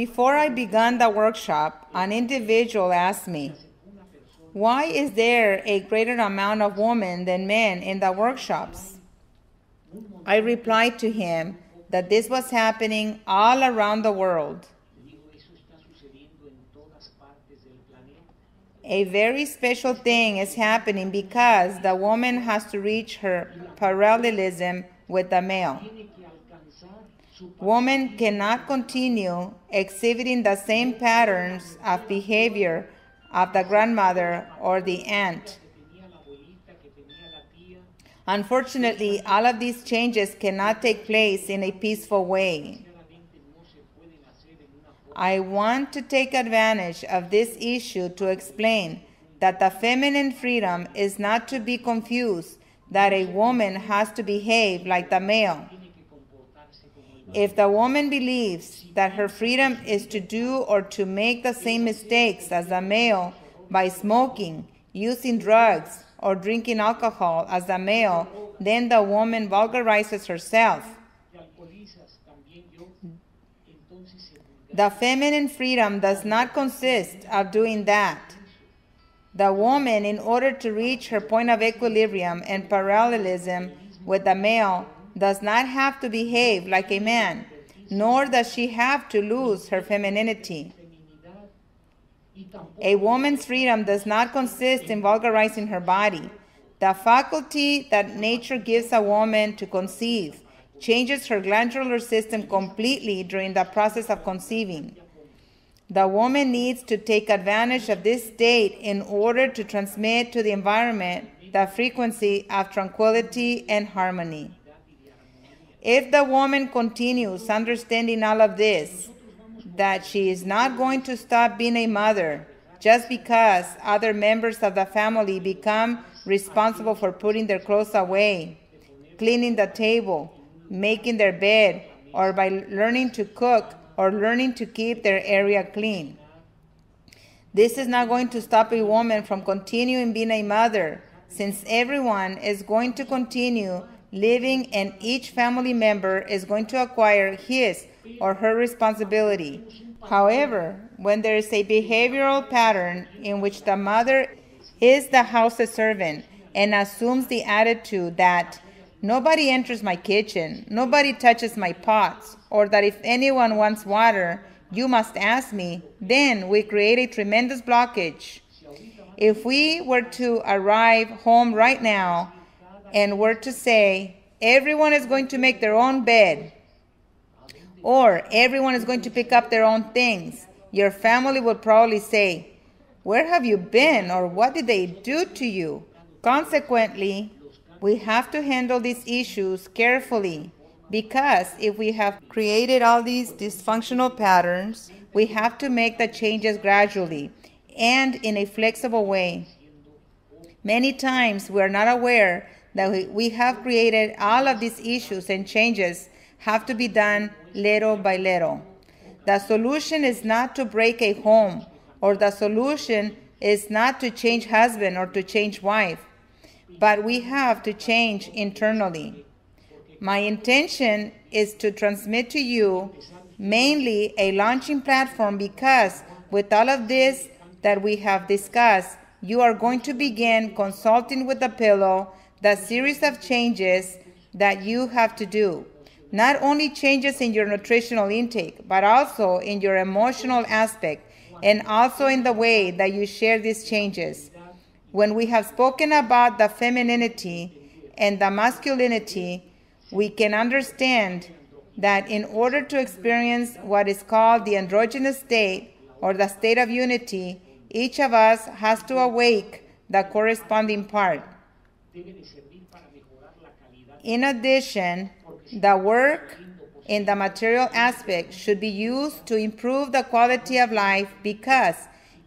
Before I began the workshop, an individual asked me, "Why is there a greater amount of women than men in the workshops?" I replied to him that this was happening all around the world. A very special thing is happening because the woman has to reach her parallelism with the male. Women cannot continue exhibiting the same patterns of behavior of the grandmother or the aunt. Unfortunately, all of these changes cannot take place in a peaceful way. I want to take advantage of this issue to explain that the feminine freedom is not to be confused that a woman has to behave like the male. If the woman believes that her freedom is to do or to make the same mistakes as the male by smoking, using drugs, or drinking alcohol as the male, then the woman vulgarizes herself. The feminine freedom does not consist of doing that. The woman, in order to reach her point of equilibrium and parallelism with the male, does not have to behave like a man, nor does she have to lose her femininity. A woman's freedom does not consist in vulgarizing her body. The faculty that nature gives a woman to conceive changes her glandular system completely during the process of conceiving. The woman needs to take advantage of this state in order to transmit to the environment the frequency of tranquility and harmony. If the woman continues understanding all of this, that she is not going to stop being a mother just because other members of the family become responsible for putting their clothes away, cleaning the table, making their bed, or by learning to cook or learning to keep their area clean. This is not going to stop a woman from continuing being a mother, since everyone is going to continue living and each family member is going to acquire his or her responsibility. However, when there is a behavioral pattern in which the mother is the house's servant and assumes the attitude that nobody enters my kitchen, nobody touches my pots, or that if anyone wants water, you must ask me, then we create a tremendous blockage. If we were to arrive home right now and were to say, everyone is going to make their own bed, or everyone is going to pick up their own things, your family would probably say, where have you been, or what did they do to you? Consequently, we have to handle these issues carefully, because if we have created all these dysfunctional patterns, we have to make the changes gradually and in a flexible way. Many times we are not aware that we have created all of these issues, and changes have to be done little by little. The solution is not to break a home, or the solution is not to change husband or to change wife, but we have to change internally. My intention is to transmit to you mainly a launching platform, because with all of this that we have discussed, you are going to begin consulting with the pillow the series of changes that you have to do. Not only changes in your nutritional intake, but also in your emotional aspect, and also in the way that you share these changes. When we have spoken about the femininity and the masculinity, we can understand that in order to experience what is called the androgynous state, or the state of unity, each of us has to awake the corresponding part. In addition, the work in the material aspect should be used to improve the quality of life, because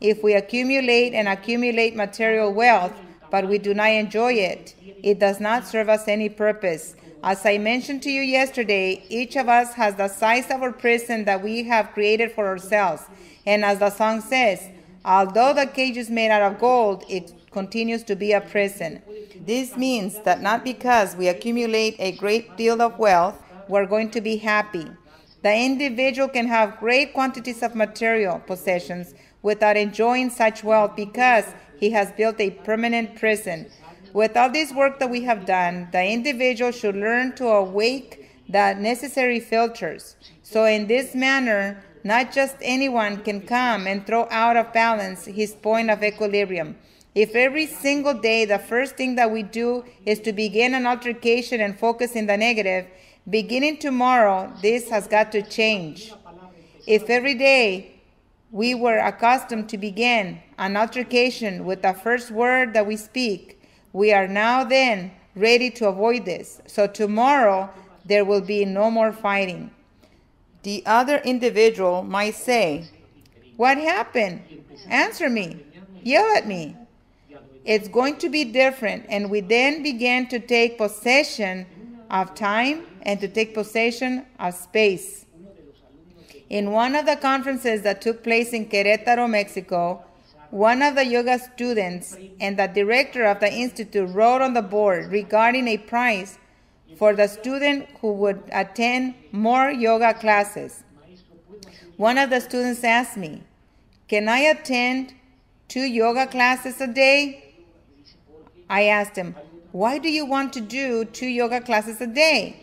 if we accumulate and accumulate material wealth, but we do not enjoy it, it does not serve us any purpose. As I mentioned to you yesterday, each of us has the size of our prison that we have created for ourselves. And as the song says, although the cage is made out of gold, it continues to be a prison. This means that not because we accumulate a great deal of wealth, we're going to be happy. The individual can have great quantities of material possessions without enjoying such wealth because he has built a permanent prison. With all this work that we have done, the individual should learn to awake the necessary filters. So in this manner, not just anyone can come and throw out of balance his point of equilibrium. If every single day the first thing that we do is to begin an altercation and focus in the negative, beginning tomorrow, this has got to change. If every day we were accustomed to begin an altercation with the first word that we speak, we are now then ready to avoid this. So tomorrow there will be no more fighting. The other individual might say, "What happened? Answer me. Yell at me." It's going to be different, and we then begin to take possession of time and to take possession of space. In one of the conferences that took place in Querétaro, Mexico, one of the yoga students and the director of the institute wrote on the board regarding a prize for the student who would attend more yoga classes. One of the students asked me, "Can I attend 2 yoga classes a day?" I asked him, "Why do you want to do 2 yoga classes a day?"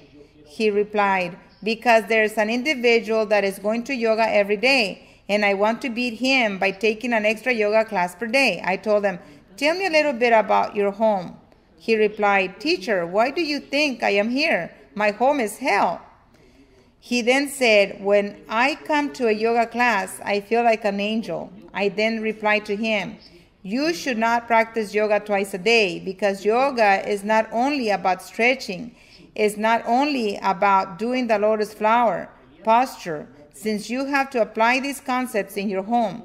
He replied, "Because there's an individual that is going to yoga every day, and I want to beat him by taking an extra yoga class per day." I told him, "Tell me a little bit about your home." He replied, "Teacher, why do you think I am here? My home is hell." He then said, "When I come to a yoga class, I feel like an angel." I then replied to him, "You should not practice yoga twice a day, because yoga is not only about stretching, it's not only about doing the lotus flower posture, since you have to apply these concepts in your home."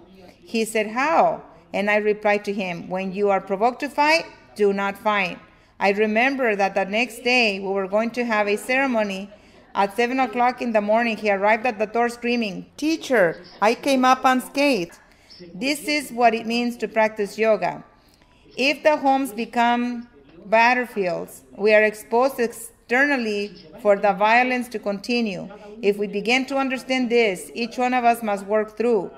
He said, "How?" And I replied to him, "When you are provoked to fight, do not fight." I remember that the next day we were going to have a ceremony. At 7 o'clock in the morning, he arrived at the door screaming, "Teacher, I came up unscathed." This is what it means to practice yoga. If the homes become battlefields, we are exposed externally for the violence to continue. If we begin to understand this, each one of us must work through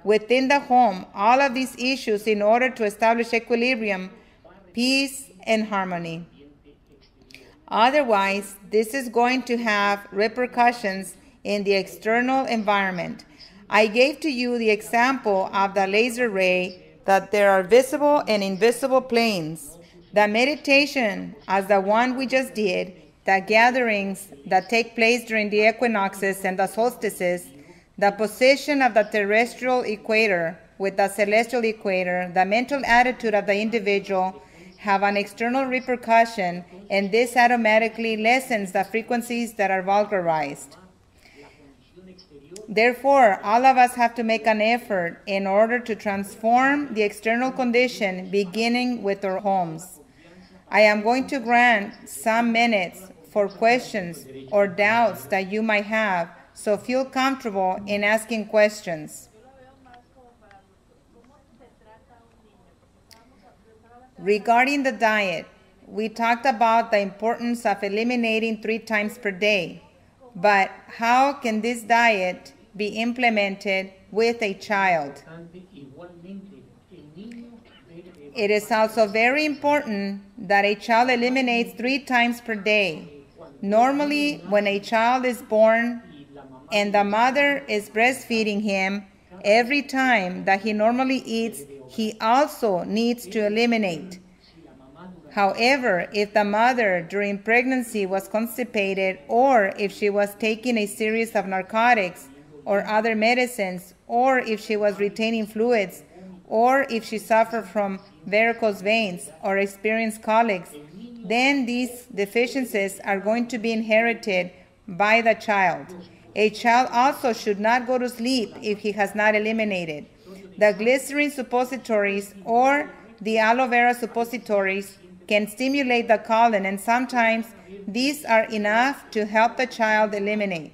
within the home all of these issues in order to establish equilibrium, peace, and harmony. Otherwise, this is going to have repercussions in the external environment. I gave to you the example of the laser ray, that there are visible and invisible planes. The meditation, as the one we just did, the gatherings that take place during the equinoxes and the solstices, the position of the terrestrial equator with the celestial equator, the mental attitude of the individual have an external repercussion, and this automatically lessens the frequencies that are vulgarized. Therefore, all of us have to make an effort in order to transform the external condition, beginning with our homes. I am going to grant some minutes for questions or doubts that you might have, so feel comfortable in asking questions. Regarding the diet, we talked about the importance of eliminating 3 times per day. But how can this diet be implemented with a child? It is also very important that a child eliminates 3 times per day. Normally, when a child is born and the mother is breastfeeding him, every time that he normally eats, he also needs to eliminate. However, if the mother during pregnancy was constipated, or if she was taking a series of narcotics or other medicines, or if she was retaining fluids, or if she suffered from varicose veins or experienced colics, then these deficiencies are going to be inherited by the child. A child also should not go to sleep if he has not eliminated. The glycerin suppositories or the aloe vera suppositories can stimulate the colon, and sometimes these are enough to help the child eliminate.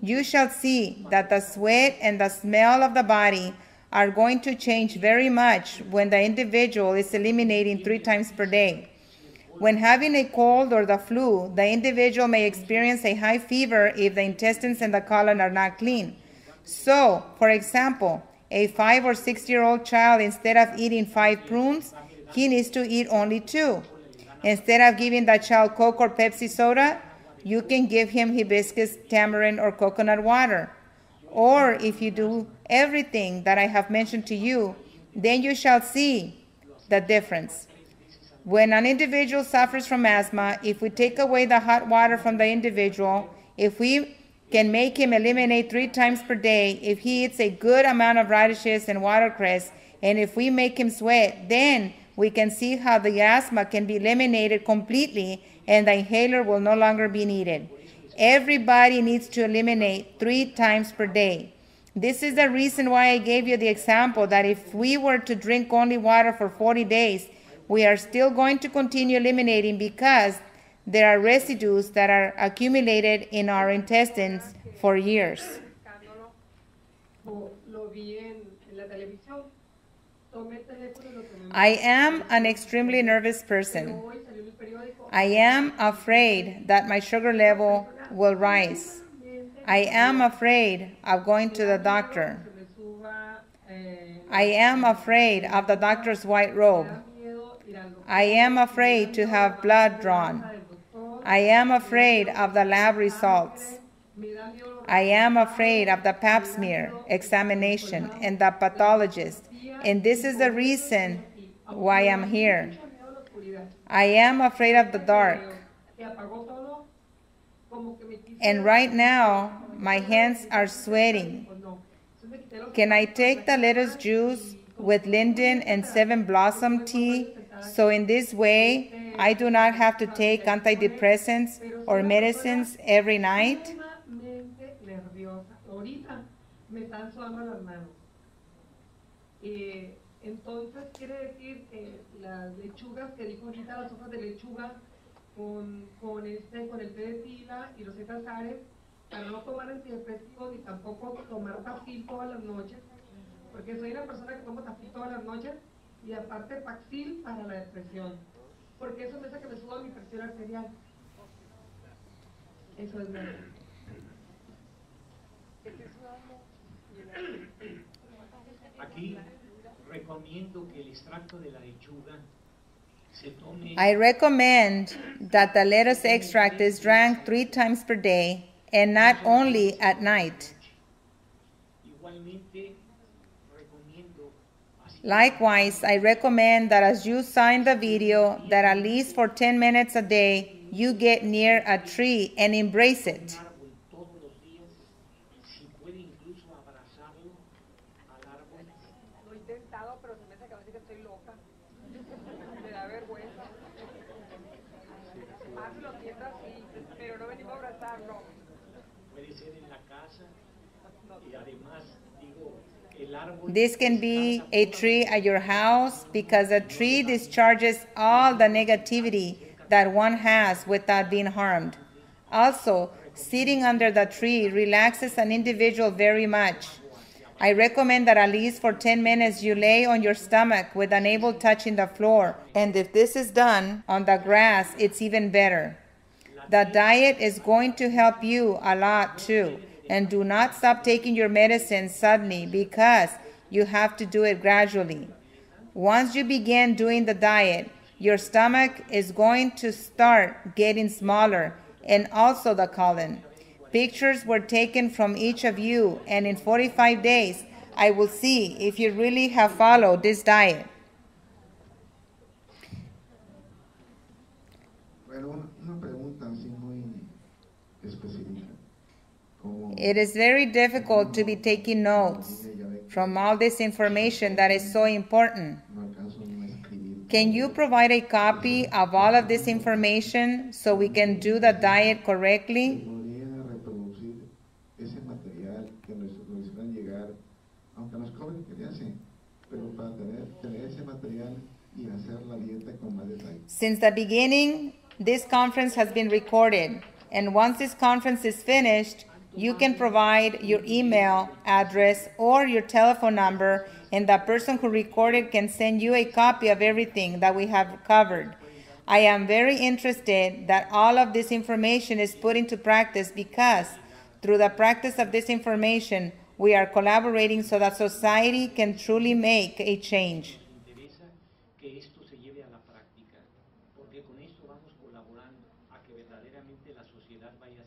You shall see that the sweat and the smell of the body are going to change very much when the individual is eliminating 3 times per day. When having a cold or the flu, the individual may experience a high fever if the intestines and the colon are not clean. So, for example, a 5 or 6-year-old child, instead of eating 5 prunes, he needs to eat only 2. Instead of giving the child Coke or Pepsi soda, you can give him hibiscus, tamarind, or coconut water. Or if you do everything that I have mentioned to you, then you shall see the difference. When an individual suffers from asthma, if we take away the hot water from the individual, if we can make him eliminate 3 times per day, if he eats a good amount of radishes and watercress, and if we make him sweat, then we can see how the asthma can be eliminated completely and the inhaler will no longer be needed. Everybody needs to eliminate 3 times per day. This is the reason why I gave you the example that if we were to drink only water for 40 days, we are still going to continue eliminating because there are residues that are accumulated in our intestines for years. I am an extremely nervous person. I am afraid that my sugar level will rise. I am afraid of going to the doctor. I am afraid of the doctor's white robe. I am afraid to have blood drawn. I am afraid of the lab results. I am afraid of the pap smear examination and the pathologist. And this is the reason why I'm here. I am afraid of the dark. And right now, my hands are sweating. Can I take the lettuce juice with linden and 7-blossom tea? So in this way, I do not have to take antidepressants or medicines every night? Entonces quiere decir que las lechugas que dijo ahorita, las hojas de lechuga con el té de tila y los cetrasares, para no tomar antidepresivos ni tampoco tomar Paxil todas las noches, porque soy una persona que toma Paxil todas las noches y aparte Paxil para la depresión, porque eso me hace que me suba mi presión arterial. Eso es verdad. Aquí recomiendo que el extracto de la lechuga se tome. I recommend that the lettuce extract is drank 3 times per day and not only at night. Igualmente recomiendo. Likewise, I recommend that as you sign the video, that at least for 10 minutes a day, you get near a tree and embrace it. This can be a tree at your house because a tree discharges all the negativity that one has without being harmed. Also, sitting under the tree relaxes an individual very much. I recommend that at least for 10 minutes you lay on your stomach with the navel touching the floor. And if this is done on the grass, it's even better. The diet is going to help you a lot too. And do not stop taking your medicine suddenly because you have to do it gradually. Once you begin doing the diet, your stomach is going to start getting smaller and also the colon. Pictures were taken from each of you, and in 45 days, I will see if you really have followed this diet. It is very difficult to be taking notes from all this information that is so important. Can you provide a copy of all of this information so we can do the diet correctly? Since the beginning, this conference has been recorded, and once this conference is finished, you can provide your email address or your telephone number, and the person who recorded can send you a copy of everything that we have covered. I am very interested that all of this information is put into practice because through the practice of this information, we are collaborating so that society can truly make a change. interesa que esto se lleve a la práctica, porque con esto vamos colaborando a que verdaderamente la sociedad vaya